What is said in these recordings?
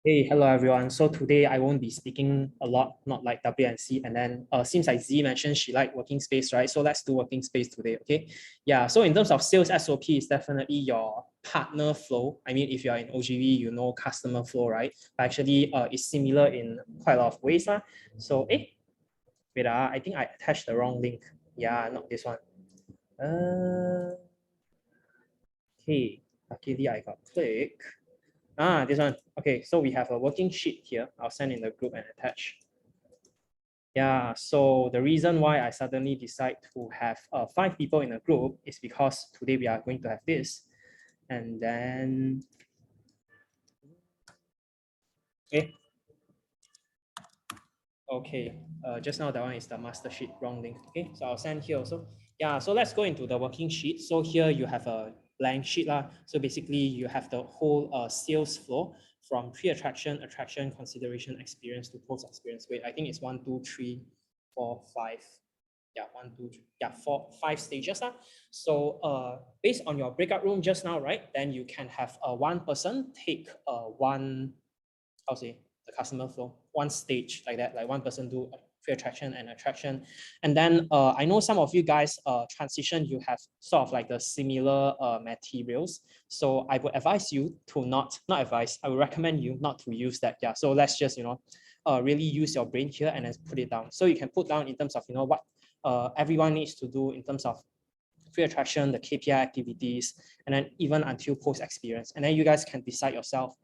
Hey, hello everyone. So today I won't be speaking a lot, not like W and C. And then seems like Z mentioned she liked working space, right? So let's do working space today, okay? Yeah, so in terms of sales SOP, it's definitely your partner flow. I mean, if you're in OGV, you know customer flow, right? But actually, it's similar in quite a lot of ways. So, wait, I think I attached the wrong link. Yeah, not this one. Okay, luckily I got click. This one. Okay, so we have a working sheet here. I'll send in the group and attach. Yeah, so the reason why I suddenly decide to have 5 people in a group is because today we are going to have this. And then, okay, just now that one is the master sheet, wrong link. Okay, so I'll send here also. Yeah, so let's go into the working sheet. So here you have a blank sheet lah. So basically you have the whole sales flow from pre-attraction, attraction, consideration, experience to post-experience. Wait, I think it's 1, 2, 3, 4, 5. Yeah, 1, 2, 3, yeah, 4, 5 stages. So based on your breakout room just now, right? Then you can have one person take one, I'll say, the customer flow, one stage like that, like one person do pre-attraction and attraction. And then I know some of you guys transition, you have sort of like the similar materials. So I would advise you to not advise, I would recommend you not to use that. Yeah, so let's just, really use your brain here and then put it down. So you can put down in terms of, what everyone needs to do in terms of pre-attraction, the KPI activities, and then even until post-experience. And then you guys can decide yourself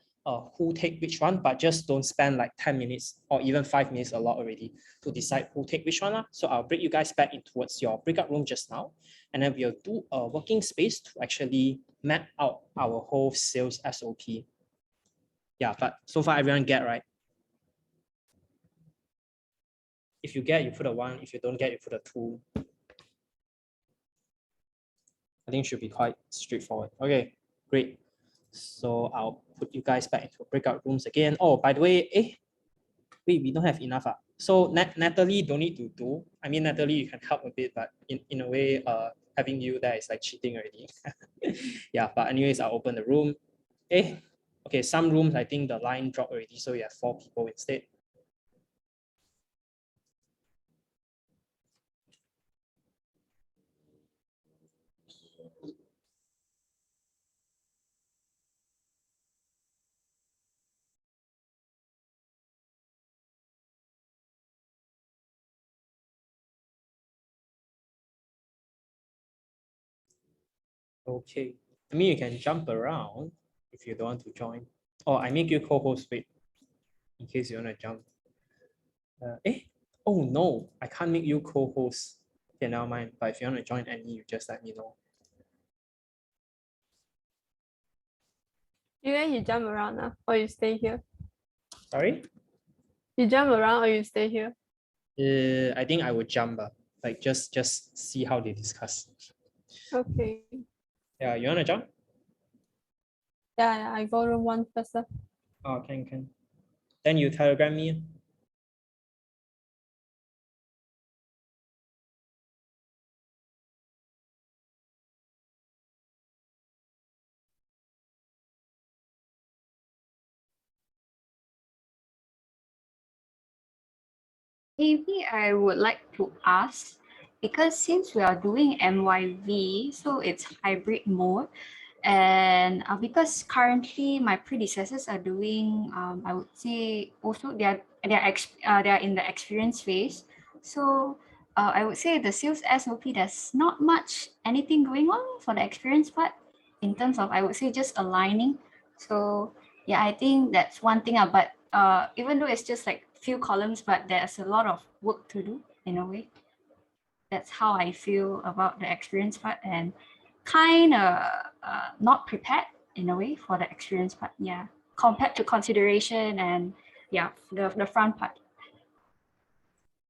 who take which one, but just don't spend like 10 minutes or even 5 minutes a lot already to decide who take which one. So I'll bring you guys back in towards your breakout room just now, and then we'll do a working space to actually map out our whole sales SOP. Yeah, but so far everyone get, right? If you get, you put a 1. If you don't get, you put a 2. I think it should be quite straightforward. Okay, great. So I'll put you guys back into breakout rooms again. Oh, by the way, wait, we don't have enough. So Natalie don't need to do. I mean, Natalie, you can help a bit, but in a way, having you there is like cheating already. Yeah, but anyways, I'll open the room. Okay, some rooms, I think the line dropped already, so you have 4 people instead. Okay, I mean, you can jump around if you don't want to join. Or I make you co-host, wait, in case you want to jump. Oh no, I can't make you co-host. Okay, never mind. But if you want to join any, you just let me know. You guys, you jump around now, or you stay here? Sorry? You jump around or you stay here? I think I would jump, like just see how they discuss. Okay. Yeah, you wanna jump? Yeah, I go room 1 first. Oh, can. Then you telegram me. Maybe I would like to ask, because since we are doing MYV, so it's hybrid mode, and because currently my predecessors are doing, I would say also they are in the experience phase. So I would say the sales SOP, there's not much anything going on for the experience part in terms of, I would say, just aligning. So yeah, I think that's one thing. But even though it's just like few columns, but there's a lot of work to do in a way. That's how I feel about the experience part, and kind of not prepared in a way for the experience part. Yeah, compared to consideration and yeah, the front part.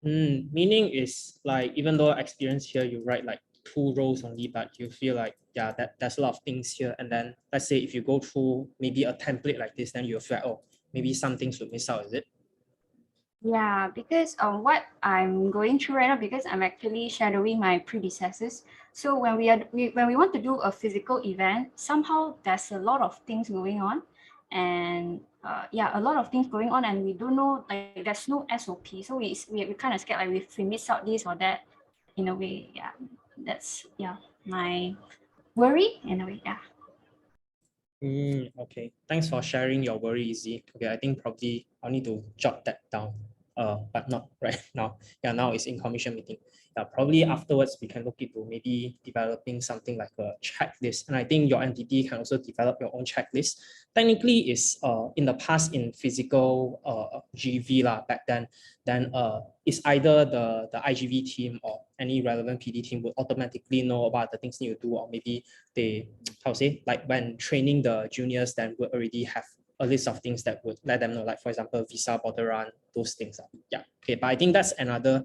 Meaning is like, even though experience here, you write like 2 rows only, but you feel like, yeah, there's a lot of things here. And then let's say if you go through maybe a template like this, then you'll feel like, oh, maybe some things would miss out, is it? Yeah, because what I'm going through right now, because I'm actually shadowing my predecessors. So when we want to do a physical event, somehow there's a lot of things going on. and yeah, a lot of things going on, and we don't know, like there's no SOP, so we kind of scared, like if we miss out this or that, in a way. Yeah, that's my worry in a way. Yeah. Okay, thanks for sharing your worry, Izzy. Okay, I think probably I'll need to jot that down. But not right now. Yeah, now it's in commission meeting. Yeah, probably afterwards we can look into maybe developing something like a checklist. And I think your entity can also develop your own checklist. Technically, is in the past in physical GV lah back then it's either the IGV team or any relevant PD team would automatically know about the things need to do, or maybe they, how to say, like when training the juniors, then would already have a list of things that would let them know, like for example, visa, border run, those things. Yeah, okay, but I think that's another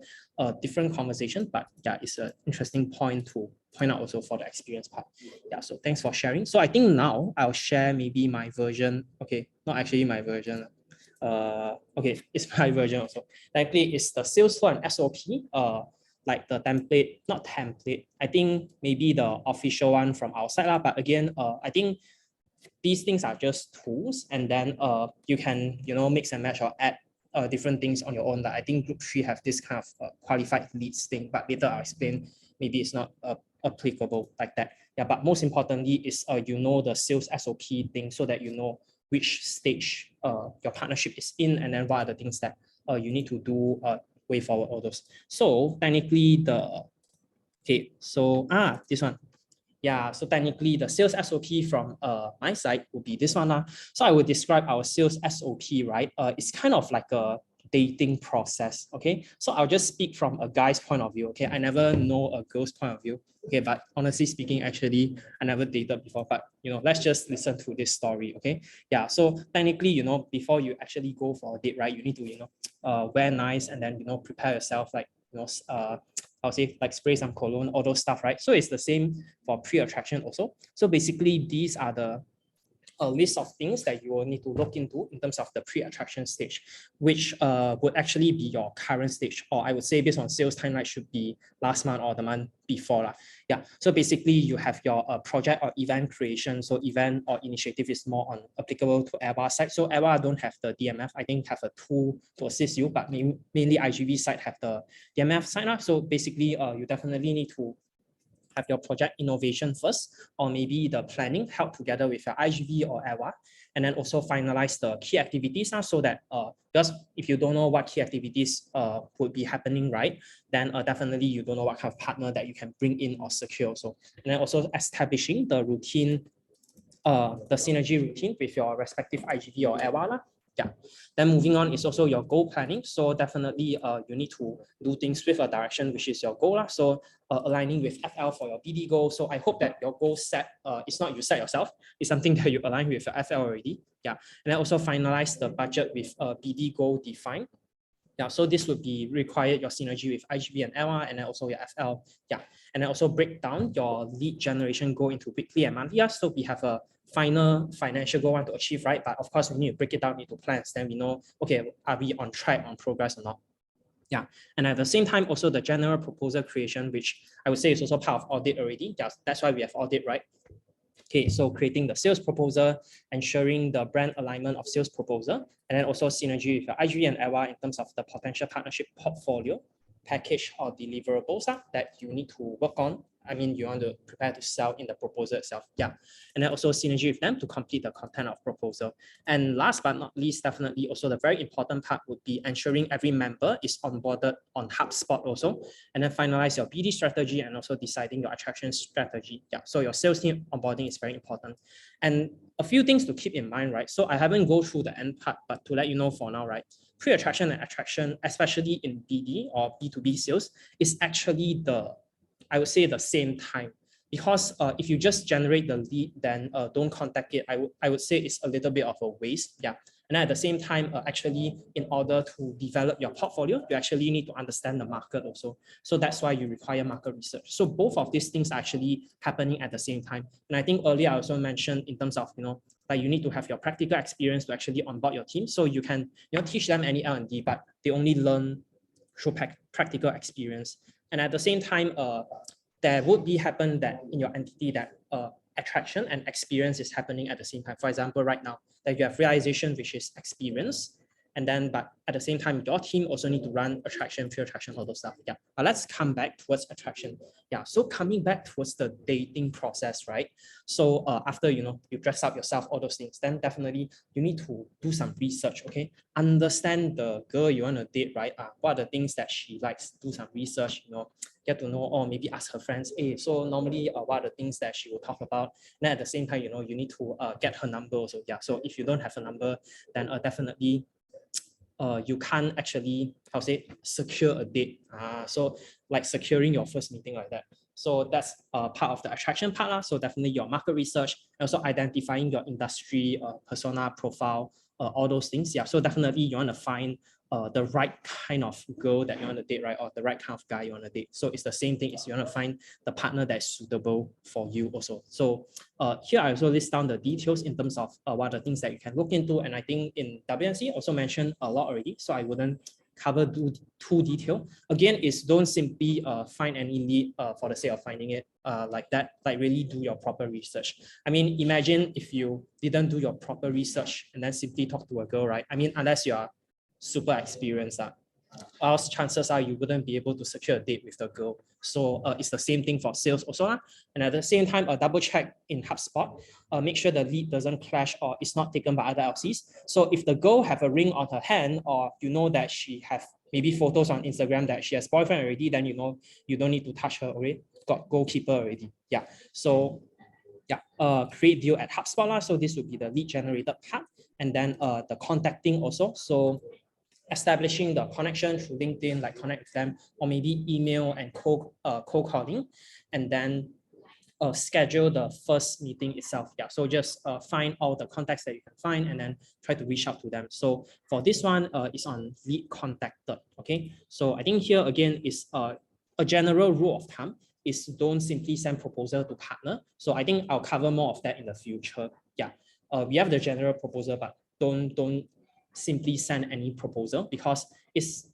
different conversation, but yeah, it's an interesting point to point out also for the experience part. Yeah, so thanks for sharing. So I think now I'll share maybe my version. Okay, not actually my version. Okay, it's my version also. Likely it's the sales flow and SOP. Like the template, not template, I think maybe the official one from our side, but again, I think these things are just tools, and then you can, mix and match or add different things on your own. Like I think group 3 have this kind of qualified leads thing, but later I'll explain, maybe it's not applicable like that. Yeah, but most importantly is the sales SOP thing, so that you know which stage your partnership is in, and then what are the things that you need to do way forward, all those. So technically this one. Yeah, so technically the sales SOP from my side would be this one. So I would describe our sales SOP, right? It's kind of like a dating process, okay? So I'll just speak from a guy's point of view, okay? I never know a girl's point of view, okay? But honestly speaking, actually, I never dated before, but, let's just listen to this story, okay? Yeah, so technically, before you actually go for a date, right, you need to, wear nice, and then, prepare yourself, like, I'll say, like spray some cologne, all those stuff, right? So it's the same for pre-attraction also. So basically, these are the a list of things that you will need to look into in terms of the pre-attraction stage, which would actually be your current stage, or I would say based on sales timeline should be last month or the month before. Yeah, so basically you have your project or event creation. So event or initiative is more on applicable to Airbus side. So Airbus don't have the DMF, I think have a tool to assist you, but mainly IGV side have the DMF side. So basically you definitely need to have your project innovation first, or maybe the planning held together with your IGV or EWA, and then also finalize the key activities so that because if you don't know what key activities would be happening, right, then definitely you don't know what kind of partner that you can bring in or secure. So, and then also establishing the routine, the synergy routine with your respective IGV or EWA. Yeah. Then moving on is also your goal planning. So definitely you need to do things with a direction, which is your goal. So aligning with FL for your BD goal. So I hope that your goal set, it's not you set yourself, it's something that you align with your FL already. Yeah. And then also finalize the budget with a BD goal defined. Yeah, so this would be required your synergy with IGB and LR, and then also your FL. Yeah, and then also break down your lead generation goal into weekly and monthly. So we have a final financial goal want to achieve, right? But of course, we need to break it down into plans. Then we know, okay, are we on track, on progress or not? Yeah, and at the same time, also the general proposal creation, which I would say is also part of audit already. Yeah, that's why we have audit, right? Okay, so creating the sales proposal, ensuring the brand alignment of sales proposal, and then also synergy with the IGV and EWA in terms of the potential partnership portfolio, package or deliverables that you need to work on. I mean, you want to prepare to sell in the proposal itself. Yeah. And then also synergy with them to complete the content of proposal. And last but not least, definitely also the very important part would be ensuring every member is onboarded on HubSpot also. And then finalize your BD strategy and also deciding your attraction strategy. Yeah. So your sales team onboarding is very important. And a few things to keep in mind, right? So I haven't go through the end part, but to let you know for now, right? Pre-attraction and attraction, especially in BD or B2B sales, is actually I would say the same time, because if you just generate the lead, then don't contact it. I would say it's a little bit of a waste. Yeah. And at the same time, actually, in order to develop your portfolio, you actually need to understand the market also. So that's why you require market research. So both of these things are actually happening at the same time. And I think earlier I also mentioned in terms of, like you need to have your practical experience to actually onboard your team. So you can, teach them any L&D, but they only learn through practical experience. And at the same time, there would be happen that in your entity that attraction and experience is happening at the same time. For example, right now, that you have realization, which is experience, and then, but at the same time, your team also need to run attraction, fear attraction, all those stuff. Yeah, but let's come back towards attraction. Yeah, so coming back towards the dating process, right? So after, you dress up yourself, all those things, then definitely you need to do some research, okay? Understand the girl you want to date, right? What are the things that she likes? Do some research, get to know, or maybe ask her friends, hey, so normally what are the things that she will talk about? And then at the same time, you need to get her number also. Yeah, so if you don't have a number, then definitely you can't actually, secure a date. So like securing your first meeting like that. So that's part of the attraction part. So definitely your market research, also identifying your industry, persona profile, all those things. Yeah, so definitely you want to find the right kind of girl that you want to date, right? Or the right kind of guy you want to date. So it's the same thing as you want to find the partner that's suitable for you also. So here I also list down the details in terms of what are the things that you can look into. And I think in WNC also mentioned a lot already, so I wouldn't cover too detail. Again, is don't simply find any lead for the sake of finding it like that. Like really do your proper research. I mean, imagine if you didn't do your proper research and then simply talk to a girl, right? I mean, unless you are super experienced, else chances are you wouldn't be able to secure a date with the girl. So it's the same thing for sales also. And at the same time, double check in HubSpot, make sure the lead doesn't clash or is not taken by other LCs. So if the girl have a ring on her hand, or you know that she have maybe photos on Instagram that she has boyfriend already, then you don't need to touch her already. Got goalkeeper already. Yeah. So yeah, create deal at HubSpot. So this would be the lead generated part. And then the contacting also. So establishing the connection through LinkedIn, like connect with them, or maybe email and cold calling, and then schedule the first meeting itself. Yeah, so just find all the contacts that you can find and then try to reach out to them. So for this one, it's on lead contacted. Okay, so I think here again is a general rule of thumb is don't simply send proposal to partner. So I think I'll cover more of that in the future. Yeah, we have the general proposal, but don't simply send any proposal, because it's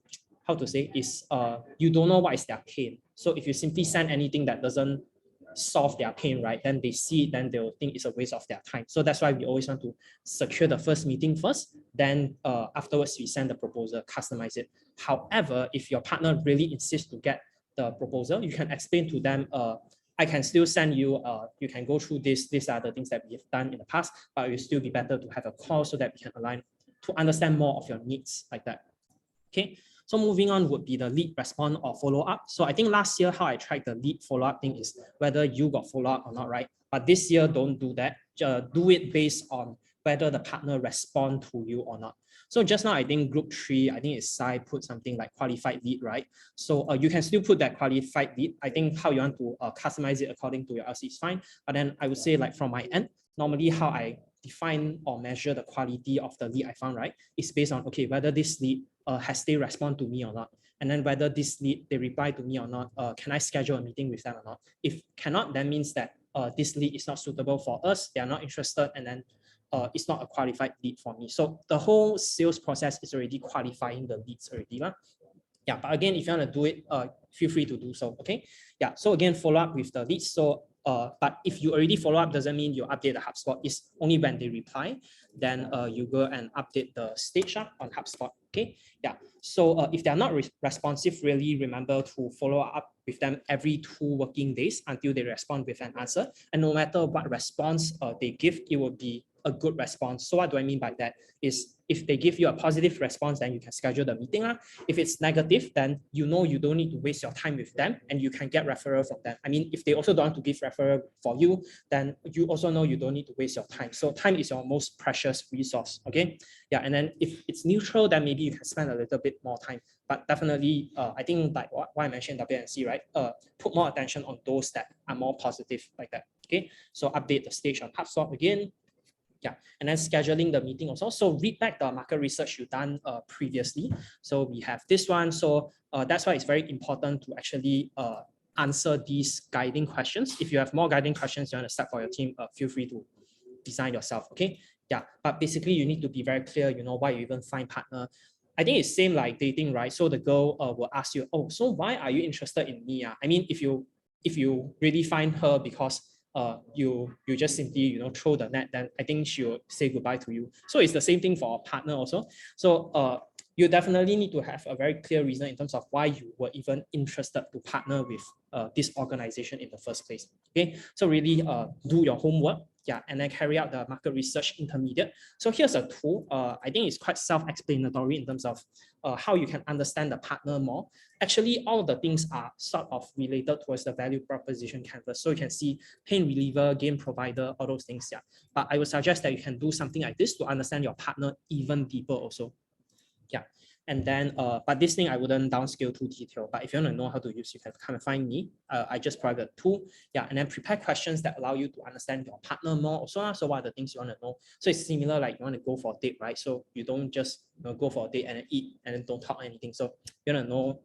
how to say is you don't know what is their pain. So if you simply send anything that doesn't solve their pain, right, then they see it, then they'll think it's a waste of their time. So that's why we always want to secure the first meeting first, then afterwards we send the proposal, customize it. However, if your partner really insists to get the proposal, you can explain to them, I can still send you, you can go through this, these are the things that we have done in the past, but it will still be better to have a call so that we can align to understand more of your needs like that. Okay, so moving on would be the lead response or follow up. So I think last year how I tried the lead follow up thing is whether you got follow up or not, right? But this year don't do that. Do it based on whether the partner respond to you or not. So just now I think group 3, I think it's Sai put something like qualified lead, right? So you can still put that qualified lead. I think how you want to customize it according to your LC is fine. But then I would say like from my end, normally how I define or measure the quality of the lead I found, right, is based on, okay, whether this lead has they respond to me or not, and then whether this lead they reply to me or not, can I schedule a meeting with them or not. If cannot, that means that this lead is not suitable for us, they are not interested, and then it's not a qualified lead for me. So the whole sales process is already qualifying the leads already. Yeah, but again, if you want to do it, feel free to do so. Okay. Yeah. So again, follow up with the leads. So but if you already follow up, doesn't mean you update the HubSpot. It's only when they reply, then you go and update the stage on HubSpot. Okay. Yeah. So if they're not responsive, really remember to follow up with them every 2 working days until they respond with an answer. And no matter what response they give, it will be a good response. So what do I mean by that is if they give you a positive response, then you can schedule the meeting. If it's negative, then you don't need to waste your time with them and you can get referral from them. I mean, if they also don't want to give referral for you, then you also know you don't need to waste your time. So time is your most precious resource. Okay. Yeah. And then if it's neutral, then maybe you can spend a little bit more time. But definitely, I think like what I mentioned, WNC, right? Put more attention on those that are more positive like that. Okay. So update the stage on HubSpot again. Yeah, and then scheduling the meeting also. So read back the market research you've done previously. So we have this one. So that's why it's very important to actually answer these guiding questions. If you have more guiding questions you want to start for your team, feel free to design yourself. Okay. Yeah, but basically you need to be very clear, why you even find partner. I think it's same like dating, right? So the girl will ask you, oh, so why are you interested in me? I mean, if you really find her because you just simply throw the net, then I think she'll say goodbye to you. So it's the same thing for a partner also. So you definitely need to have a very clear reason in terms of why you were even interested to partner with this organization in the first place. Okay, so really do your homework, yeah, and then carry out the market research intermediate. So here's a tool. I think it's quite self-explanatory in terms of how you can understand the partner more. Actually, all of the things are sort of related towards the value proposition canvas. So you can see pain reliever, game provider, all those things. Yeah, but I would suggest that you can do something like this to understand your partner even deeper also. Yeah, and then but this thing I wouldn't downscale too detailed, but if you want to know how to use, you can come and find me. I just provide a tool. Yeah, and then prepare questions that allow you to understand your partner more also. So what are the things you want to know? So it's similar, like you want to go for a date, right? So you don't just go for a date and then eat and then don't talk anything. So you want to know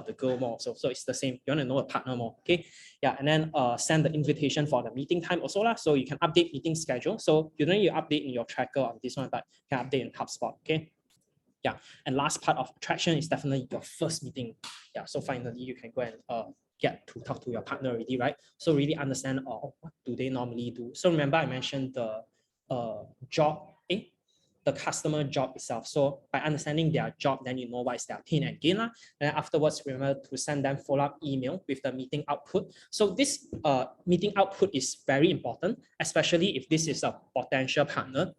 the girl more. So it's the same. You want to know a partner more. Okay. Yeah. And then send the invitation for the meeting time also. So you can update meeting schedule. So you don't need to update in your tracker on this one, but you can update in HubSpot. Okay. Yeah, and last part of attraction is definitely your first meeting. Yeah, so finally you can go and get to talk to your partner already, right? So really understand what do they normally do. So remember I mentioned the job, the customer job itself. So by understanding their job, then you know what is their pain and gain. And then afterwards, remember to send them follow-up email with the meeting output. So this meeting output is very important, especially if this is a potential partner,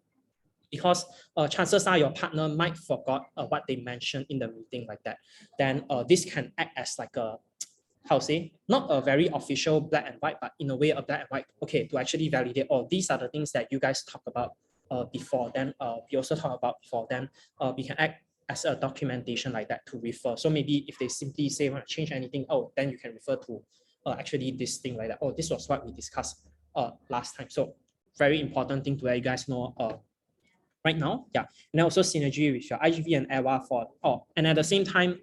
because chances are your partner might forgot what they mentioned in the meeting like that. Then this can act as like a, how to say, not a very official black and white, but in a way a black and white, okay, to actually validate, oh, these are the things that you guys talk about before. Then we also talk about before. Then we can act as a documentation like that to refer. So maybe if they simply say want to change anything, oh, then you can refer to actually this thing like that. Oh, this was what we discussed last time. So very important thing to let you guys know right now. Yeah, and also synergy with your Igv and Eva for, and at the same time,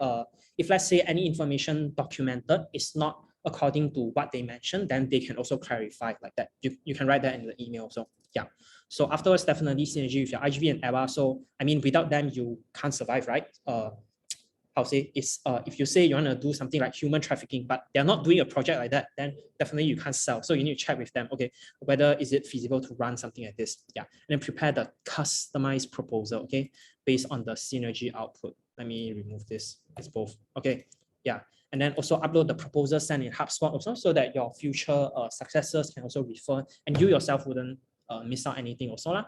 if let's say any information documented is not according to what they mentioned, then they can also clarify like that. You can write that in the email. So yeah, so afterwards, definitely synergy with your Igv and Eva. So I mean, without them, you can't survive, right? How to say, is if you say you want to do something like human trafficking, but they're not doing a project like that, then definitely you can't sell. So you need to check with them, okay, whether is it feasible to run something like this. Yeah, and then prepare the customized proposal, okay, based on the synergy output. Let me remove this. It's both. Okay, yeah, and then also upload the proposal sent in HubSpot also, so that your future successors can also refer, and you yourself wouldn't miss out anything also lah.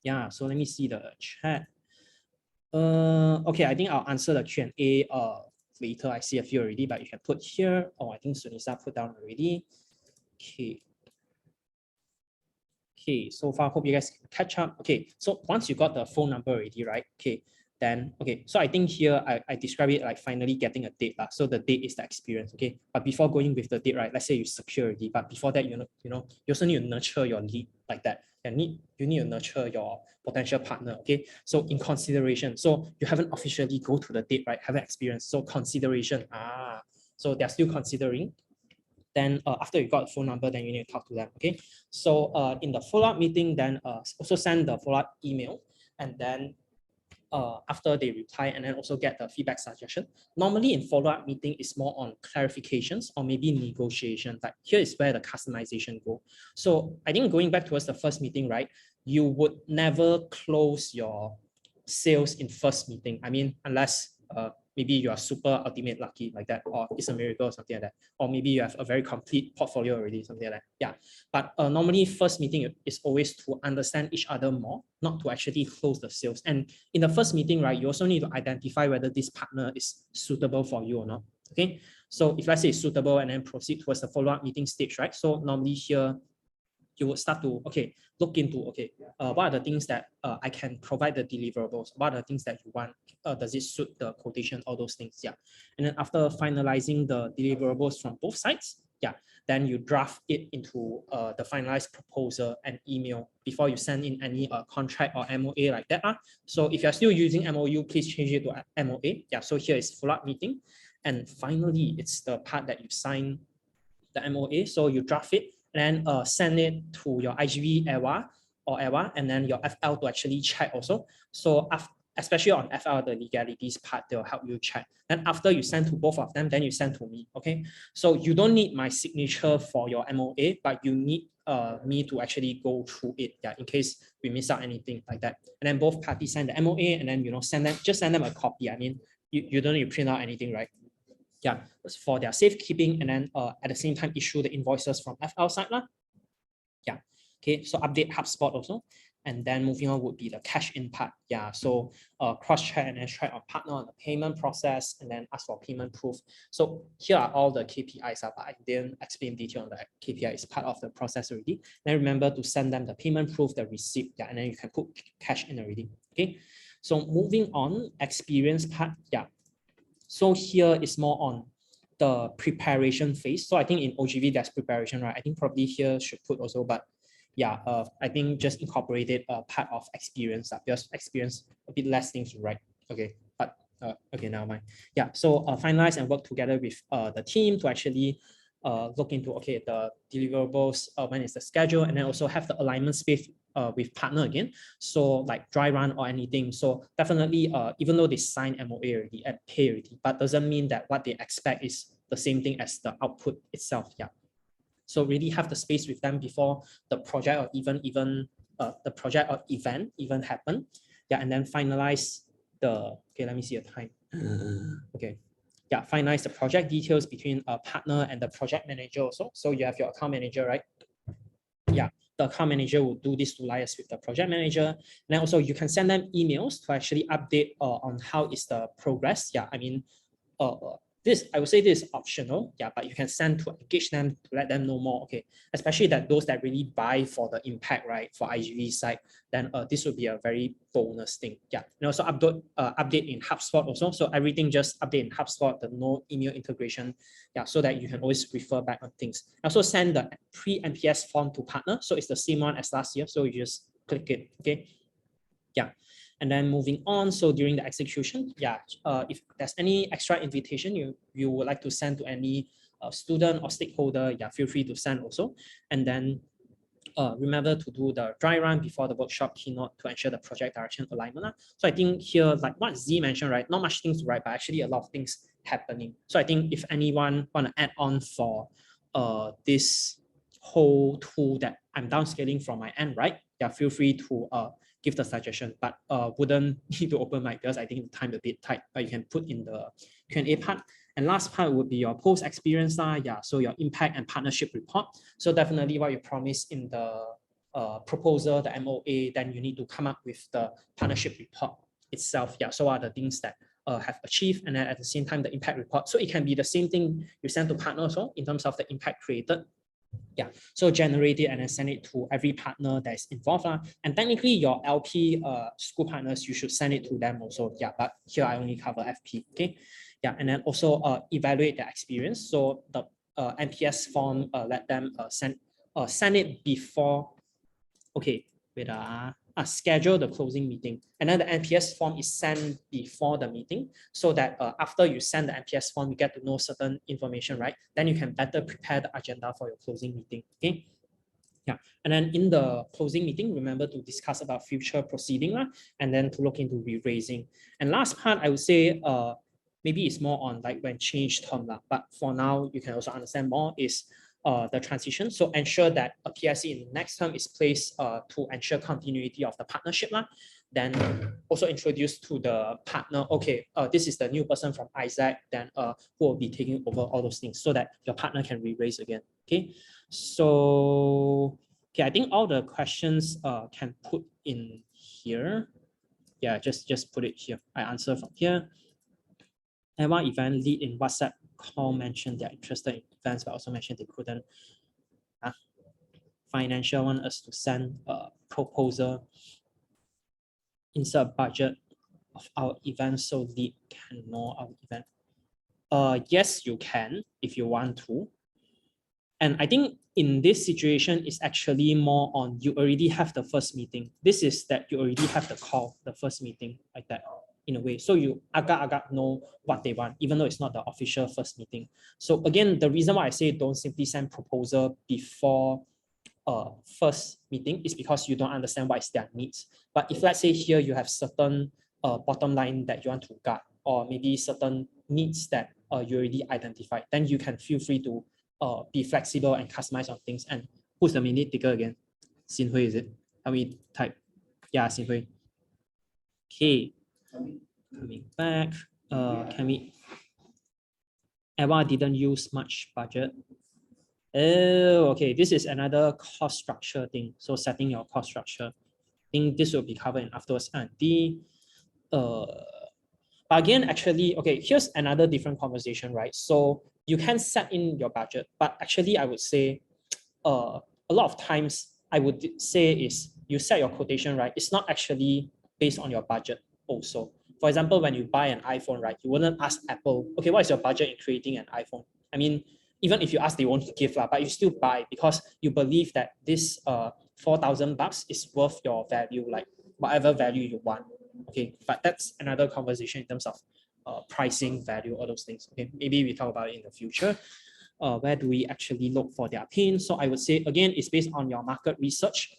Yeah, so let me see the chat. Okay, I think I'll answer the Q&A later. I see a few already, but you can put here. Oh, I think Sunisa put down already. Okay. Okay, so far, hope you guys can catch up. Okay, so once you got the phone number already, right? Okay, then, okay, so I think here I describe it like finally getting a date. So the date is the experience, okay? But before going with the date, right, let's say you secure already, but before that, you also need to nurture your lead like that. You need to nurture your potential partner, okay? So in consideration, so you haven't officially go to the date, right? Haven't experienced, so consideration, so they're still considering. Then after you got the phone number, then you need to talk to them, okay? So in the follow-up meeting, then also send the follow-up email, and then after they reply, and then also get the feedback suggestion. Normally in follow-up meeting is more on clarifications or maybe negotiation. Like here is where the customization go. So I think going back towards the first meeting, right? You would never close your sales in first meeting. I mean, unless maybe you are super ultimate lucky like that, or it's a miracle or something like that, or maybe you have a very complete portfolio already, something like that. Yeah, but normally first meeting is always to understand each other more, not to actually close the sales. And in the first meeting, right, you also need to identify whether this partner is suitable for you or not. Okay, so if let's say it's suitable, and then proceed towards the follow-up meeting stage, right? So normally here you would start to look into what are the things that I can provide the deliverables, what are the things that you want, does it suit the quotation, all those things. Yeah, and then after finalizing the deliverables from both sides, yeah, then you draft it into the finalized proposal and email before you send in any contract or MOA like that. So if you're still using MOU, please change it to MOA. Yeah, so here is follow-up meeting, and finally it's the part that you sign the MOA. So you draft it and then send it to your Igv Eva, and then your FL to actually check also. So especially on FL, the legalities part, they'll help you check. Then after you send to both of them, then you send to me, okay? So you don't need my signature for your MOA, but you need me to actually go through it, yeah, in case we miss out anything like that. And then both parties sign the MOA, and then, you know, just send them a copy. I mean, you don't need to print out anything, right? Yeah, for their safekeeping, and then at the same time issue the invoices from FL side lah. Yeah, okay, so update HubSpot also. And then moving on would be the cash in part. Yeah, so cross-check and then check on partner on the payment process, and then ask for payment proof. So here are all the KPIs, but I didn't explain detail on the KPI. It's part of the process already. Then remember to send them the payment proof, the receipt, yeah, and then you can put cash in already. Okay, so moving on, experience part. Yeah, so here is more on the preparation phase. So I think in OGV there's preparation, right? I think probably here should put also, but yeah, I think just incorporated part of experience, because experience a bit less things to write. Okay, but okay, now mind. Yeah, so finalize and work together with the team to actually look into, okay, the deliverables, when is the schedule, and then also have the alignment space with partner again. So like dry run or anything. So definitely, even though they sign MOA already and pay already, but doesn't mean that what they expect is the same thing as the output itself. Yeah. So really have the space with them before the project or even the project or event even happen. Yeah, and then finalize the, okay, let me see the time. Okay. Yeah, finalize the project details between a partner and the project manager also. So you have your account manager, right? Yeah, the account manager will do this to liaise with the project manager. And then also you can send them emails to actually update on how is the progress. Yeah, I mean, this, I would say this is optional, yeah, but you can send to engage them to let them know more, okay, especially that those that really buy for the impact, right, for IGV side, then this would be a very bonus thing, yeah. And also update in HubSpot also, so everything just update in HubSpot, the no email integration, yeah, so that you can always refer back on things. Also send the pre-NPS form to partner, so it's the same one as last year, so you just click it, okay, yeah. And then moving on, so during the execution, yeah, if there's any extra invitation you would like to send to any student or stakeholder, yeah, feel free to send also. And then remember to do the dry run before the workshop keynote to ensure the project direction alignment. So I think here, like what Z mentioned, right, not much things to write, but actually a lot of things happening. So I think if anyone want to add on for this whole tool that I'm downscaling from my end, right, yeah, feel free to give the suggestion, but wouldn't need to open mic because I think the time a bit tight, but you can put in the Q&A part. And last part would be your post experience, yeah, so your impact and partnership report. So definitely what you promised in the proposal, the MOA, then you need to come up with the partnership report itself. Yeah, so what are the things that have achieved, and then at the same time the impact report. So it can be the same thing you send to partners also in terms of the impact created. Yeah, so generate it and then send it to every partner that is involved. And technically your LP school partners, you should send it to them also. Yeah, but here I only cover FP. Okay. Yeah, and then also evaluate the experience. So the NPS form, let them send it before. Okay, wait, schedule the closing meeting, and then the NPS form is sent before the meeting, so that after you send the NPS form, you get to know certain information, right? Then you can better prepare the agenda for your closing meeting. Okay. Yeah, and then in the closing meeting, remember to discuss about future proceeding, and then to look into re-raising. And last part, I would say, maybe it's more on like when change term, but for now, you can also understand more is the transition. So ensure that a PSC in the next term is placed to ensure continuity of the partnership. Then also introduce to the partner, okay, this is the new person from Isaac, then who will be taking over all those things so that your partner can re-raise again. Okay, so okay, I think all the questions can put in here. Yeah, just put it here. I answer from here. And one event lead in WhatsApp call mentioned they're interested in events, but also mentioned they couldn't. Financial want us to send a proposal, insert budget of our event so lead can know our event. Yes, you can if you want to. And I think in this situation, it's actually more on you already have the first meeting. This is that you already have the call, the first meeting, like that in a way. So you agak know what they want, even though it's not the official first meeting. So again, the reason why I say don't simply send proposal before first meeting is because you don't understand what is their needs. But if let's say here you have certain bottom line that you want to guard, or maybe certain needs that you already identified, then you can feel free to be flexible and customize on things. And who's the minute taker again? Xin Hui, is it? How we type? Yeah, Xin Hui. Okay, coming back. Can we? Eva didn't use much budget. Oh, okay. This is another cost structure thing. So setting your cost structure. I think this will be covered in afterwards. And again, actually, okay, here's another different conversation, right? So you can set in your budget, but actually I would say a lot of times I would say is you set your quotation, right? It's not actually based on your budget also. For example, when you buy an iPhone, right, you wouldn't ask Apple, okay, what is your budget in creating an iPhone? I mean, even if you ask, they won't give, but you still buy because you believe that this $4,000 is worth your value, like whatever value you want. Okay, but that's another conversation in terms of pricing, value, all those things. Okay, maybe we talk about it in the future. Where do we actually look for their pain? So I would say, again, it's based on your market research,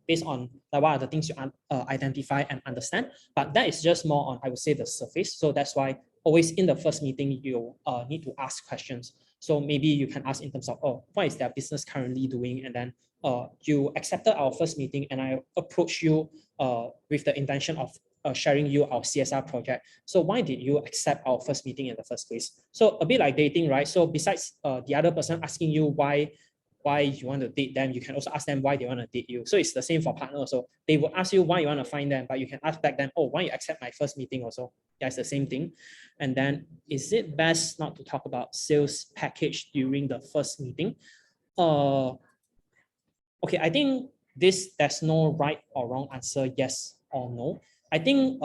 based on like, what are the things you identify and understand. But that is just more on, I would say, the surface. So that's why always in the first meeting, you need to ask questions. So maybe you can ask in terms of, oh, what is their business currently doing? And then you accepted our first meeting and I approach you with the intention of sharing you our CSR project. So why did you accept our first meeting in the first place? So a bit like dating, right? So besides the other person asking you why you want to date them, you can also ask them why they want to date you. So it's the same for partners. So they will ask you why you want to find them, but you can ask back them, oh, why you accept my first meeting also? That's the same thing. And then is it best not to talk about sales package during the first meeting? Okay, I think there's no right or wrong answer, yes or no. I think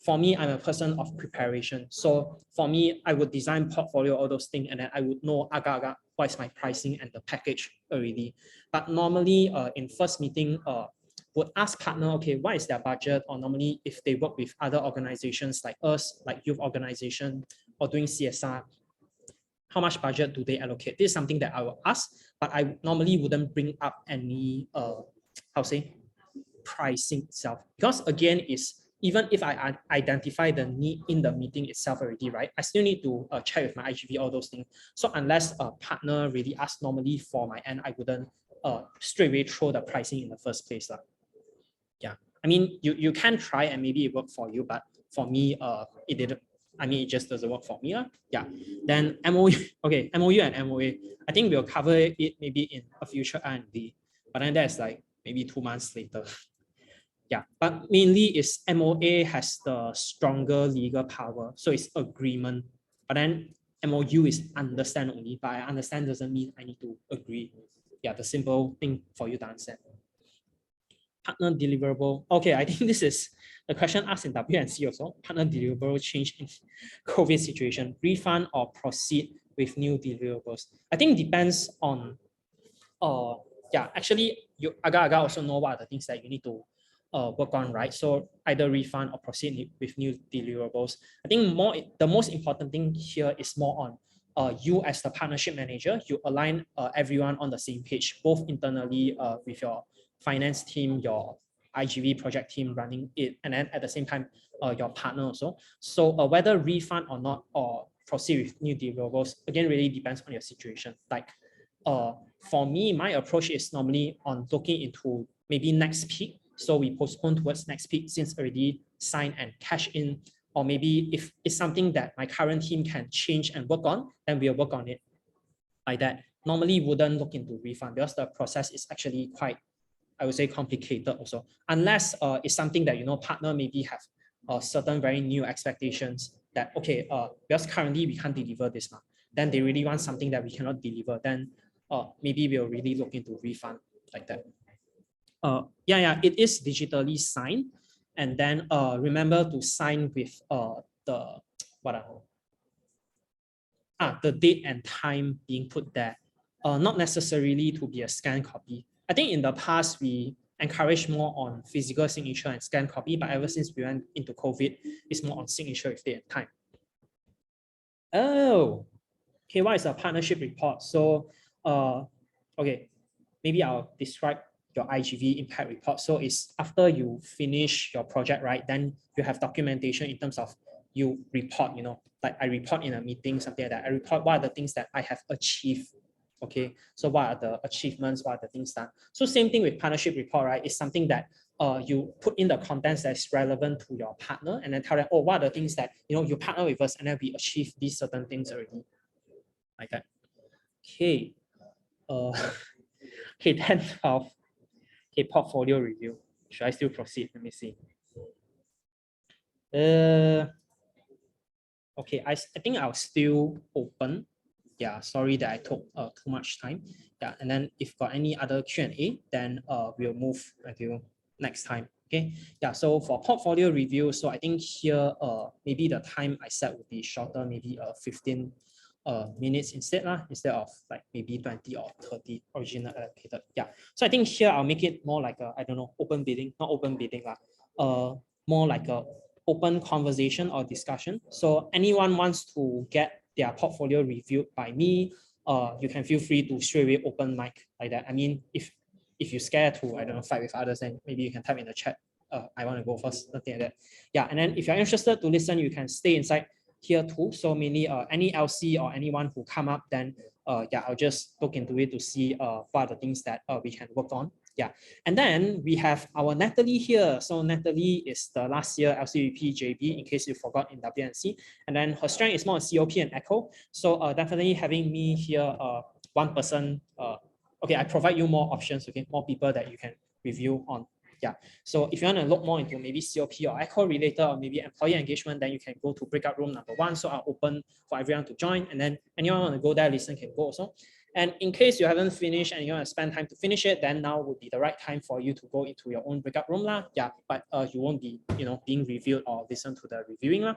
for me, I'm a person of preparation. So for me, I would design portfolio, all those things, and then I would know agak-agak what is my pricing and the package already. But normally in first meeting, would ask partner, okay, what is their budget? Or normally if they work with other organizations like us, like youth organization or doing CSR, how much budget do they allocate? This is something that I will ask, but I normally wouldn't bring up any, pricing itself. Because again, is even if I identify the need in the meeting itself already, right, I still need to check with my IGV, all those things. So unless a partner really asks, normally for my end, I wouldn't straight away throw the pricing in the first place. Yeah, I mean, you can try and maybe it worked for you, but for me, it didn't. I mean, it just doesn't work for me. Yeah. Then MOU, okay, MOU and MOA. I think we'll cover it maybe in a future R&D, but then that's like maybe 2 months later. Yeah, but mainly is MOA has the stronger legal power, so it's agreement. But then MOU is understand only, but I understand doesn't mean I need to agree. Yeah, the simple thing for you to understand. Partner deliverable. Okay, I think this is the question asked in WNC also. Partner deliverable change in COVID situation, refund or proceed with new deliverables. I think depends on, yeah, actually you agak also know what are the things that you need to work on, right? So either refund or proceed with new deliverables. I think the most important thing here is more on you as the partnership manager. You align everyone on the same page, both internally with your finance team, your IGV project team running it, and then at the same time, your partner also. So whether refund or not, or proceed with new deliverables, again, really depends on your situation. Like for me, my approach is normally on looking into maybe next peak. So we postpone towards next peak since already signed and cash in, or maybe if it's something that my current team can change and work on, then we'll work on it like that. Normally wouldn't look into refund because the process is actually quite, I would say, complicated also, unless it's something that, partner maybe have certain very new expectations that, okay, because currently we can't deliver this now, then they really want something that we cannot deliver, then maybe we'll really look into refund like that. Yeah, it is digitally signed, and then remember to sign with the date and time being put there, not necessarily to be a scanned copy. I think in the past we encourage more on physical signature and scanned copy, but ever since we went into COVID, it's more on signature with date and time. Oh, okay, what is a partnership report? So okay, maybe I'll describe your IGV Impact Report. So it's after you finish your project, right? Then you have documentation in terms of you report, you know, like I report in a meeting, something like that. I report what are the things that I have achieved. Okay, so what are the achievements, what are the things done? So same thing with partnership report, right? It's something that you put in the contents that's relevant to your partner and then tell them, oh, what are the things that, you know, you partner with us and then we achieve these certain things already, like that. Okay, okay, 10, 12. Okay, portfolio review. Should I still proceed? Let me see. Okay, I think I'll still open. Yeah, sorry that I took too much time. Yeah, and then if got any other Q&A, then we'll move until next time. Okay, yeah, so for portfolio review, so I think here maybe the time I set would be shorter, maybe 15 minutes instead of like maybe 20 or 30 original allocated. Yeah, so I think here I'll make it more like a, I don't know, open bidding, not open bidding more like a open conversation or discussion. So anyone wants to get their portfolio reviewed by me, you can feel free to straight away open mic like that. I mean, if you're scared to, I don't know, fight with others, then maybe you can type in the chat, I want to go first, something like that. Yeah, and then if you're interested to listen, you can stay inside here too. So mainly any LC or anyone who come up, then yeah, I'll just look into it to see what are the things that we can work on. Yeah, and then we have our Natalie here. So Natalie is the last year LCVP JB, in case you forgot in WNC. And then her strength is more on COP and Echo. So definitely having me here, one person. Okay, I provide you more options. Okay, more people that you can review on. Yeah. So if you want to look more into maybe COP or Echo related or maybe employee engagement, then you can go to breakout room number 1. So I'll open for everyone to join, and then anyone want to go there, listen can go also. And in case you haven't finished and you want to spend time to finish it, then now would be the right time for you to go into your own breakout room lah. Yeah, but you won't be, you know, being reviewed or listen to the reviewing lah.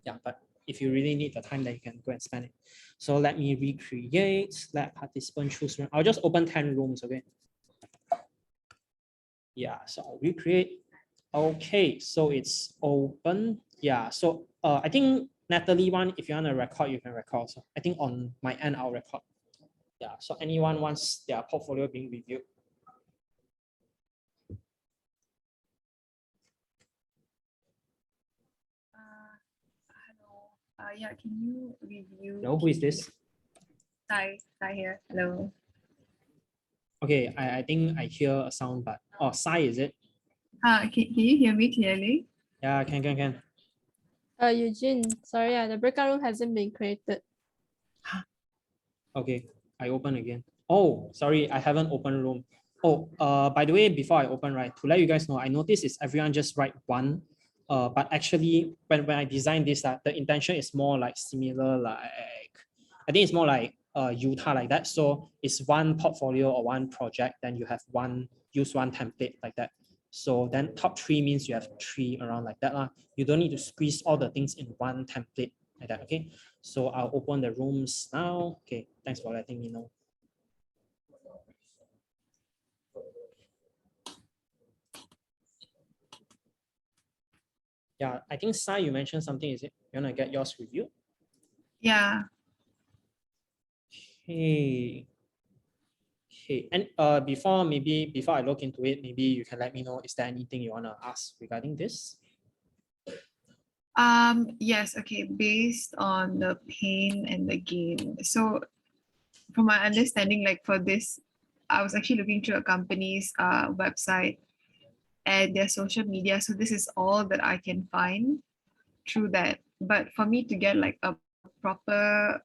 Yeah, but if you really need the time, then you can go and spend it. So let me recreate. Let participant choose room. I'll just open 10 rooms, okay? Yeah, so I'll recreate. Okay, so it's open. Yeah, so I think Natalie one, if you want to record, you can record. So I think on my end, I'll record. Yeah, so anyone wants their portfolio being reviewed. Hello. Yeah, can you review? Hello, who is this? Sai here. Hello. Okay, I think I hear a sound, but oh, Sai, is it? Can you hear me clearly? Yeah, can. Eugene, sorry, the breakout room hasn't been created. Okay, I open again. Oh, sorry, I haven't opened room. Oh, by the way, before I open, right, to let you guys know, I noticed is everyone just write one. But actually, when I designed this, the intention is more like similar, like I think it's more like Utah like that. So it's one portfolio or one project, then you have use one template like that. So then top 3 means you have 3 around like that lah. You don't need to squeeze all the things in one template like that. Okay, so I'll open the rooms now. Okay, thanks for letting me know. Yeah, I think Sai, you mentioned something. Is it you wanna get yours reviewed? Yeah. Okay. Okay, and before I look into it, maybe you can let me know, is there anything you wanna ask regarding this? Yes, okay, based on the pain and the gain. So from my understanding, like for this, I was actually looking through a company's website and their social media. So this is all that I can find through that. But for me to get like a proper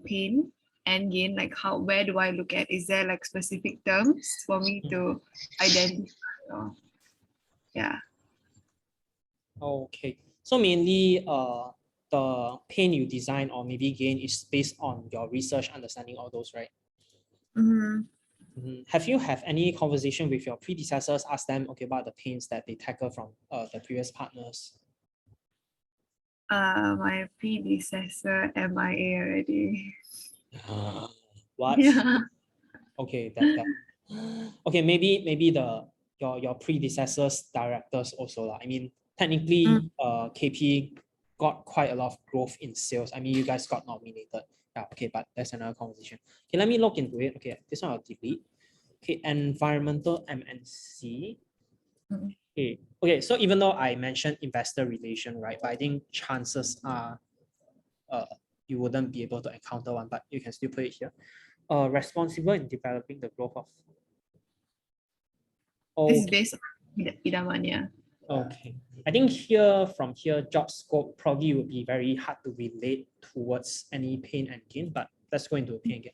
pain and gain, like where do I look at? Is there like specific terms for me to identify? Or, yeah. Okay, so mainly the pain you design or maybe gain is based on your research understanding all those, right? Mm-hmm. Have you have any conversation with your predecessors, ask them okay about the pains that they tackle from the previous partners? My predecessor MIA already. What? Yeah. Okay, that okay, maybe your predecessors directors also lah. I mean, technically KP got quite a lot of growth in sales. I mean, you guys got nominated. Yeah, okay, but that's another conversation. Okay, let me look into it. Okay, this one I'll delete. Okay, environmental MNC. Mm. Okay, so even though I mentioned investor relation, right, but I think chances are you wouldn't be able to encounter one, but you can still put it here. Responsible in developing the growth of. This is Okay. based on idaman, yeah. Okay. I think here, from here, job scope probably would be very hard to relate towards any pain and gain, but let's go into pain and gain.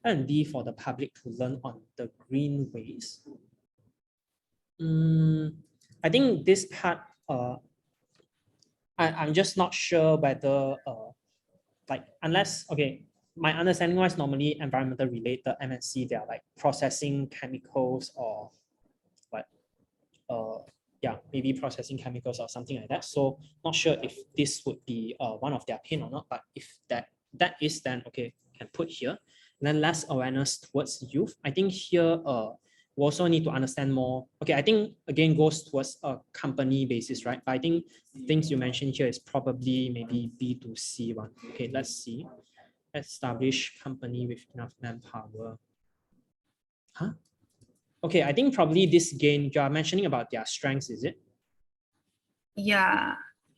And D for the public to learn on the green ways. I think this part, I'm just not sure whether, like, unless, okay, my understanding wise, normally environmental related MNC, they are like processing chemicals or like, yeah, maybe processing chemicals or something like that. So not sure if this would be one of their pain or not, but if that is, then okay, can put here. And then less awareness towards youth. I think here we also need to understand more. Okay, I think again goes towards a company basis, right? But I think things you mentioned here is probably maybe B2C one. Okay, let's see. Establish company with enough manpower. Huh? Okay, I think probably this gain you are mentioning about their strengths, is it? Yeah.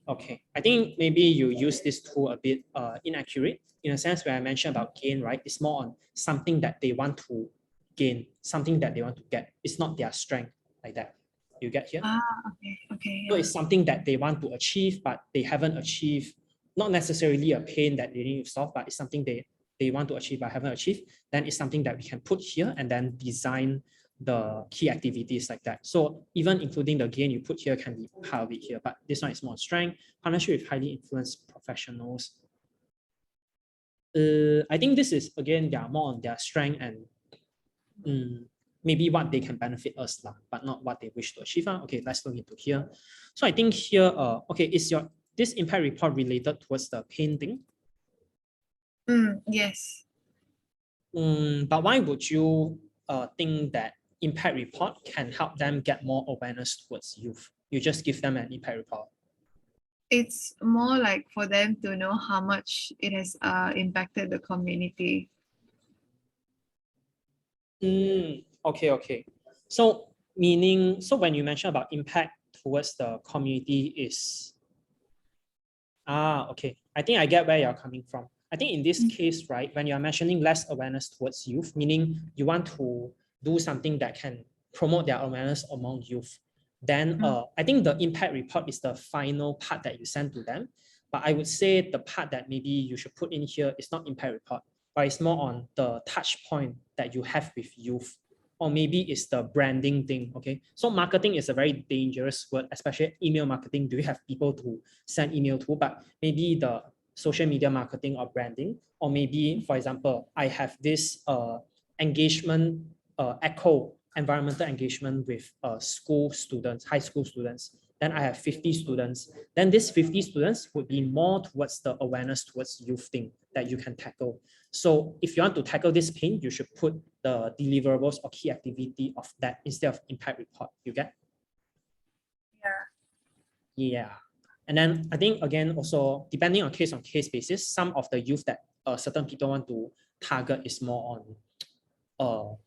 Okay, I think maybe you use this tool a bit inaccurate in a sense where I mentioned about gain, right? It's more on something that they want to gain, something that they want to get. It's not their strength like that. You get here? Okay, So yeah. it's something that they want to achieve, but they haven't achieved, not necessarily a pain that they need to solve, but it's something they want to achieve but haven't achieved. Then it's something that we can put here and then design the key activities like that. So even including the gain you put here can be part of it here, but this one is more strength, partnership with highly influenced professionals. I think this is again, yeah, more on their strength and maybe what they can benefit us, but not what they wish to achieve. Okay, let's look into here. So I think here, okay, is this impact report related towards the pain thing? Yes. But why would you think that impact report can help them get more awareness towards youth? You just give them an impact report. It's more like for them to know how much it has impacted the community. Okay. So meaning, so when you mention about impact towards the community is, okay, I think I get where you're coming from. I think in this case, right, when you're mentioning less awareness towards youth, meaning you want to do something that can promote their awareness among youth, then I think the impact report is the final part that you send to them. But I would say the part that maybe you should put in here is not impact report, but it's more on the touch point that you have with youth. Or maybe it's the branding thing, okay? So marketing is a very dangerous word, especially email marketing. Do you have people to send email to? But maybe the social media marketing or branding, or maybe, for example, I have this engagement, environmental engagement with school students, high school students. Then I have 50 students. Then these 50 students would be more towards the awareness towards youth thing that you can tackle. So if you want to tackle this pain, you should put the deliverables or key activity of that instead of impact report. You get? Yeah. And then I think again, also depending on case basis, some of the youth that certain people want to target is more on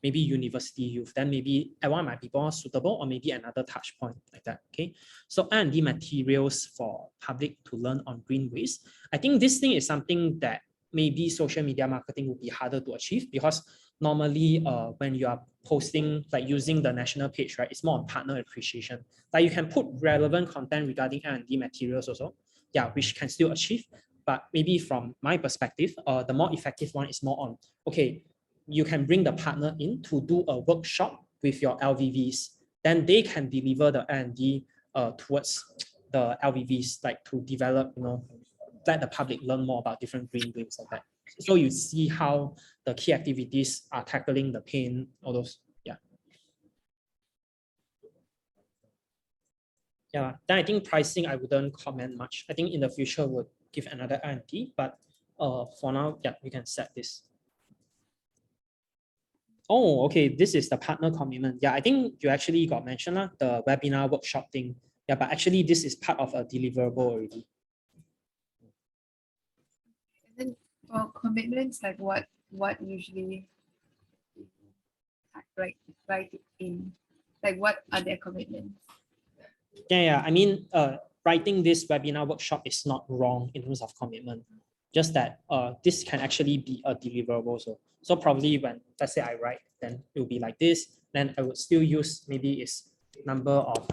maybe university youth, then maybe I want my people are suitable, or maybe another touch point like that. Okay. So R&D materials for public to learn on green waste. I think this thing is something that maybe social media marketing will be harder to achieve, because normally when you are posting, like using the national page, right, it's more on partner appreciation. Like you can put relevant content regarding R&D materials also, yeah, which can still achieve. But maybe from my perspective, the more effective one is more on, okay, you can bring the partner in to do a workshop with your LVVs. Then they can deliver the R&D towards the LVVs, like to develop, let the public learn more about different green waves like that. So you see how the key activities are tackling the pain, all those. Yeah. Then I think pricing, I wouldn't comment much. I think in the future would give another R&D, but for now, yeah, we can set this. Oh, okay. This is the partner commitment. Yeah, I think you actually got mentioned the webinar workshop thing. Yeah, but actually this is part of a deliverable already. And then for commitments, like what usually write it in? Like, what are their commitments? Yeah. I mean, writing this webinar workshop is not wrong in terms of commitment. Just that this can actually be a deliverable. So probably when, let's say I write, then it will be like this. Then I would still use maybe is number of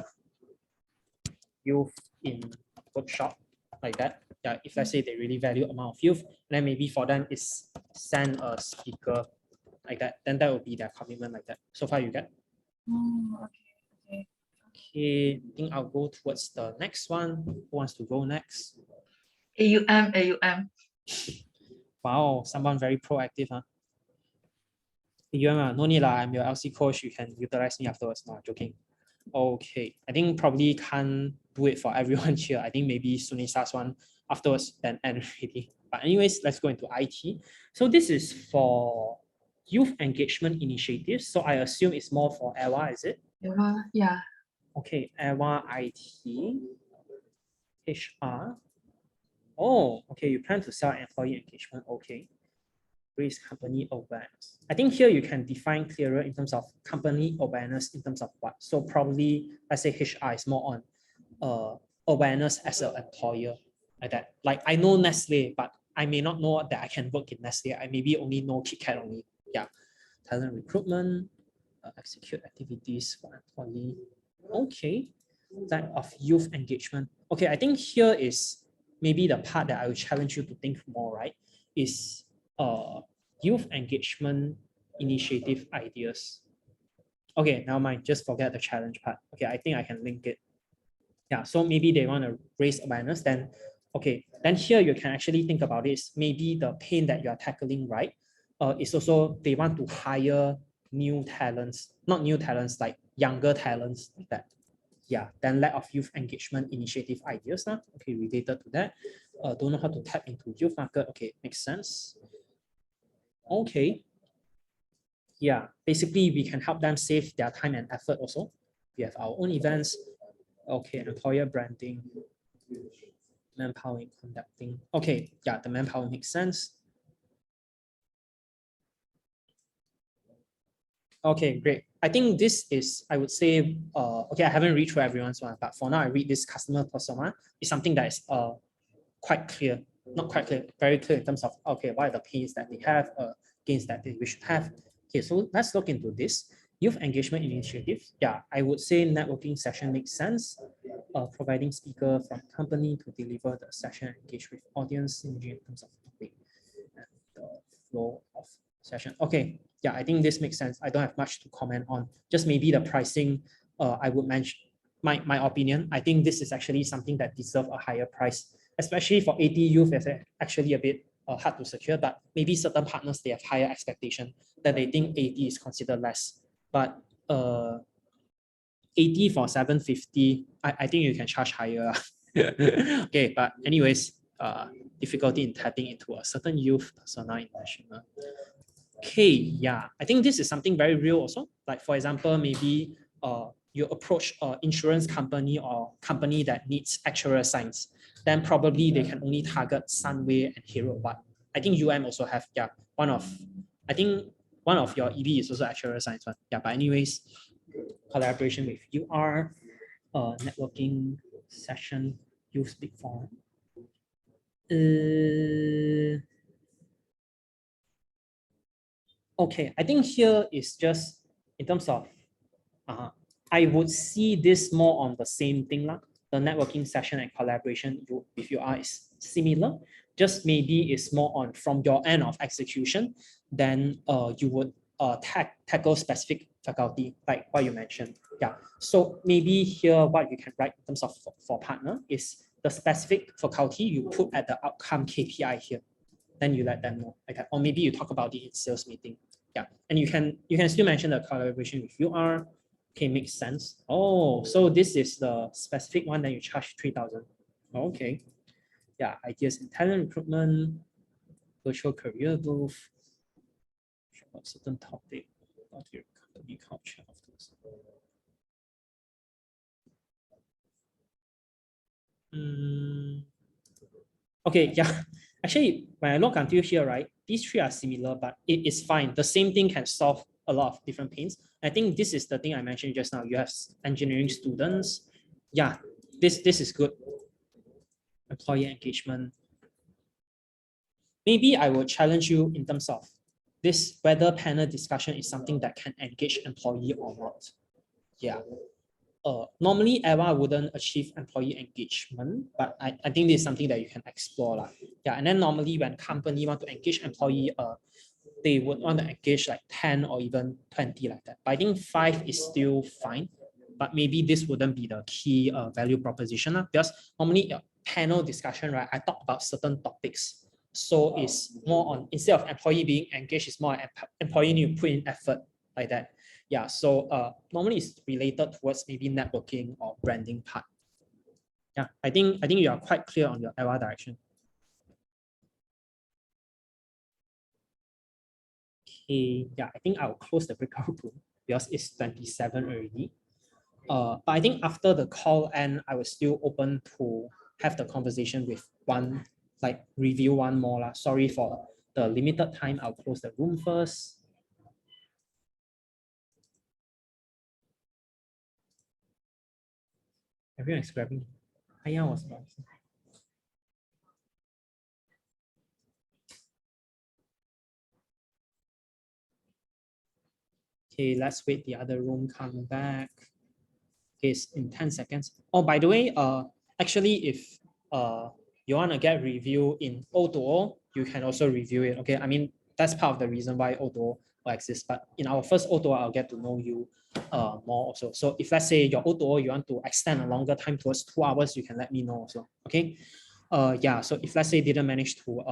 youth in workshop, like that. Yeah, if let's say they really value amount of youth, then maybe for them is send a speaker like that. Then that will be their commitment like that. So far you get? Oh, okay. Okay, I think I'll go towards the next one. Who wants to go next? AUM. Wow, someone very proactive, huh? No need lah, I'm your LC coach. You can utilize me afterwards. No, joking. Okay, I think probably can't do it for everyone here. I think maybe Sunisa's one afterwards, then end already. But anyways, let's go into IT. So this is for youth engagement initiatives. So I assume it's more for EWA, is it? Yeah. Okay, EWA IT, HR. Oh, okay, you plan to sell employee engagement. Okay. Raise company awareness. I think here you can define clearer in terms of company awareness in terms of what. So probably, let's say HR is more on awareness as an employer, like that. Like I know Nestle, but I may not know that I can work in Nestle. I maybe only know KitKat only. Yeah. Talent recruitment, execute activities for employee. Okay. Type of youth engagement. Okay, I think here is maybe the part that I will challenge you to think more, right? Is youth engagement initiative ideas. Okay, now mind, just forget the challenge part. Okay, I think I can link it. Yeah, so maybe they want to raise awareness, then okay, then here you can actually think about this. Maybe the pain that you are tackling, right? Is also they want to hire new talents, not new talents, like younger talents like that. Yeah, then lack of youth engagement initiative ideas. Okay, related to that. Don't know how to tap into youth market. Okay, makes sense. Okay. Yeah, basically we can help them save their time and effort also. We have our own events. Okay, employer branding, manpower conducting. Okay, yeah, the manpower makes sense. Okay, great. I think this is, I would say, okay, I haven't read through everyone's one, but for now I read this customer persona. It's something that is quite clear, not quite clear, very clear in terms of, okay, what are the pains that they have, gains that we should have. Okay, so let's look into this. Youth engagement initiative. Yeah, I would say networking session makes sense. Providing speaker from company to deliver the session and engage with audience in terms of topic and the flow of session. Okay, yeah, I think this makes sense. I don't have much to comment on. Just maybe the pricing, I would mention my opinion. I think this is actually something that deserves a higher price, especially for 80 youth. It's actually a bit hard to secure, but maybe certain partners, they have higher expectation that they think 80 is considered less. But 80 for 750, I think you can charge higher. Okay, but anyways, difficulty in tapping into a certain youth persona in national. Okay, yeah, I think this is something very real also. Like for example, maybe you approach an insurance company or company that needs actuarial science, then probably they can only target Sunway and Hero. But I think also have, yeah, I think one of your EV is also actuarial science one. Yeah, but anyways, collaboration with UR, networking session, use big form. Okay, I think here is just in terms of, I would see this more on the same thing. The networking session and collaboration with UR is similar, just maybe it's more on from your end of execution, then you would tackle specific faculty like what you mentioned. Yeah, so maybe here what you can write in terms of for partner is the specific faculty you put at the outcome KPI here. Then you let them know, like that. Or maybe you talk about it in sales meeting. Yeah, and you can still mention the collaboration with UR. Okay, makes sense. Oh, so this is the specific one that you charge 3,000. Okay. Yeah, ideas in talent recruitment, virtual career booth, about certain topic, about your company culture afterwards. Okay, yeah. Actually, when I look until here, right, these three are similar, but it is fine. The same thing can solve a lot of different pains. I think this is the thing I mentioned just now. You have engineering students. Yeah, this is good. Employee engagement. Maybe I will challenge you in terms of this, whether panel discussion is something that can engage employee or not. Yeah. Normally everyone wouldn't achieve employee engagement, but I think this is something that you can explore. Yeah, and then normally when company want to engage employee, they would want to engage like 10 or even 20 like that. But I think 5 is still fine, but maybe this wouldn't be the key value proposition because normally a panel discussion, right, I talk about certain topics. So it's more on, instead of employee being engaged, it's more employee need to put in effort like that. Yeah, so normally it's related towards maybe networking or branding part. Yeah, I think you are quite clear on your era direction. Okay, yeah, I think I'll close the breakout room because it's 27 already. But I think after the call end, I was still open to have the conversation with one, like review one more. Sorry for the limited time. I'll close the room first. Everyone is grabbing. Aya was browsing. Okay, let's wait the other room come back. Okay, it's in 10 seconds. Oh, by the way, actually, if you want to get review in O2O, you can also review it. Okay, I mean, that's part of the reason why O2O will exist. But in our first O2O, I'll get to know you more also. So if let's say your O2O, you want to extend a longer time towards 2 hours, you can let me know also. Okay. Yeah, so if let's say didn't manage to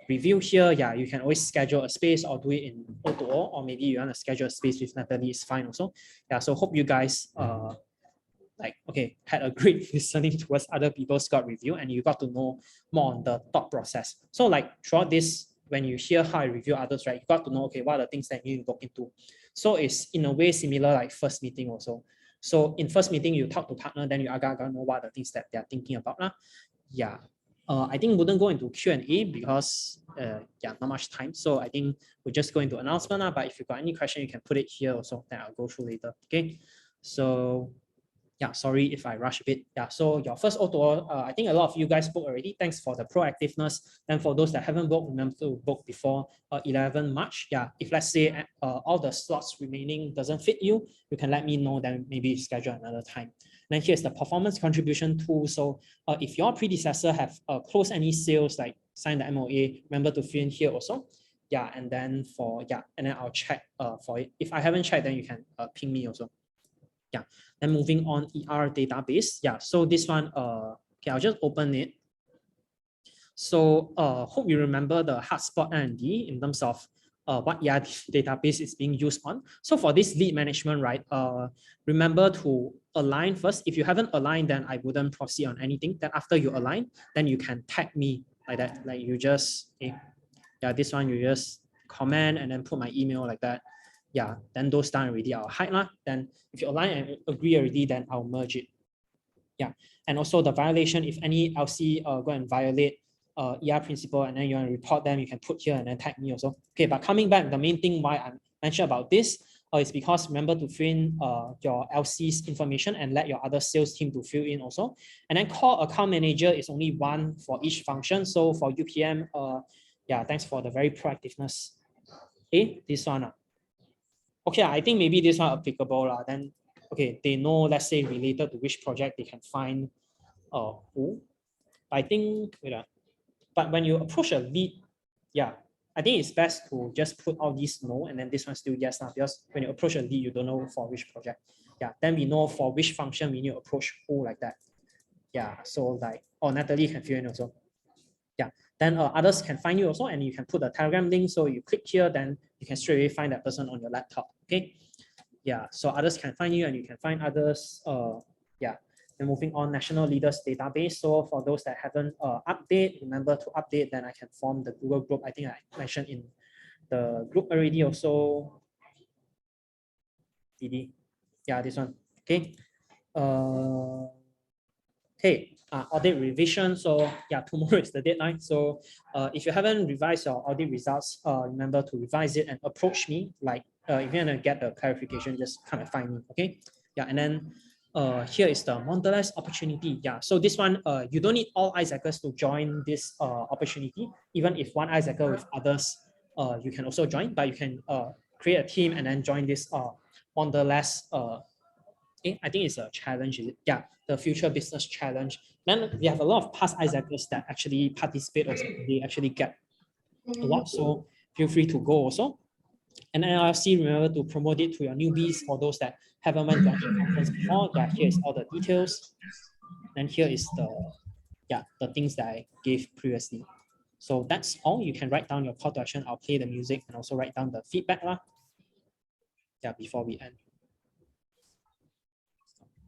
review here, yeah, you can always schedule a space or do it in O2O, or maybe you want to schedule a space with Natalie, it's fine also. Yeah, so hope you guys had a great listening towards other people's Scott review and you got to know more on the thought process. So like throughout this, when you hear how I review others, right, you got to know, okay, what are the things that you need to look into. So it's in a way similar like first meeting also. So in first meeting, you talk to partner, then you know what are the things that they're thinking about. Yeah. I think wouldn't go into Q&A because yeah, not much time. So I think we'll just go into announcement. But if you've got any question, you can put it here also, then I'll go through later. Okay. So yeah, sorry if I rush a bit. Yeah, so your first O2O, I think a lot of you guys booked already. Thanks for the proactiveness. And for those that haven't booked, remember to book before 11 March. Yeah, if let's say all the slots remaining doesn't fit you, you can let me know, then maybe schedule another time. And then here's the performance contribution tool. So if your predecessor have closed any sales, like signed the MOA, remember to fill in here also. Yeah, and then and then I'll check for it. If I haven't checked, then you can ping me also. Yeah, then moving on, ER database. Yeah, so this one, okay, I'll just open it. So hope you remember the hotspot R&D in terms of what ER database is being used on. So for this lead management, right, remember to align first. If you haven't aligned, then I wouldn't proceed on anything. Then after you align, then you can tag me like that. Like you just, okay, yeah, this one you just comment and then put my email like that. Yeah, then those done already, I'll hide. Then if you align and agree already, then I'll merge it. Yeah, and also the violation, if any LC go and violate ER principle and then you want to report them, you can put here and then tag me also. Okay, but coming back, the main thing why I mentioned about this is because remember to fill in your LC's information and let your other sales team to fill in also. And then call account manager is only one for each function. So for UPM, yeah, thanks for the very proactiveness. Okay, this one. Okay, I think maybe this one applicable. Then, okay, they know, let's say, related to which project they can find who. I think, but when you approach a lead, yeah, I think it's best to just put all these no, and then this one still yes, because when you approach a lead, you don't know for which project. Yeah, then we know for which function we need to approach who like that. Yeah, so like, Natalie can fill in also. Yeah, then others can find you also, and you can put a Telegram link. So you click here, then you can straight away find that person on your laptop. Okay. Yeah, so others can find you and you can find others. Yeah, then moving on, national leaders database. So for those that haven't update, remember to update, then I can form the Google group. I think I mentioned in the group already also. DD. Yeah, this one. Okay. Okay. Audit revision. So yeah, tomorrow is the deadline. So if you haven't revised your audit results, remember to revise it and approach me like if you want to get the clarification, just come and find me. Okay. Yeah, and then here is the Mondelez opportunity. Yeah, so this one, you don't need all Isaacers to join this opportunity. Even if one Isaacer with others, you can also join, but you can create a team and then join this Mondelez. I think it's a challenge. Is it? Yeah, the Future Business Challenge. Then we have a lot of past Isaacers that actually participate also. They actually get award. So feel free to go also. And NLRC, remember to promote it to your newbies or those that haven't went to any conference before. Yeah, here is all the details. And here is the things that I gave previously. So that's all. You can write down your call to action. I'll play the music and also write down the feedback. Yeah, before we end.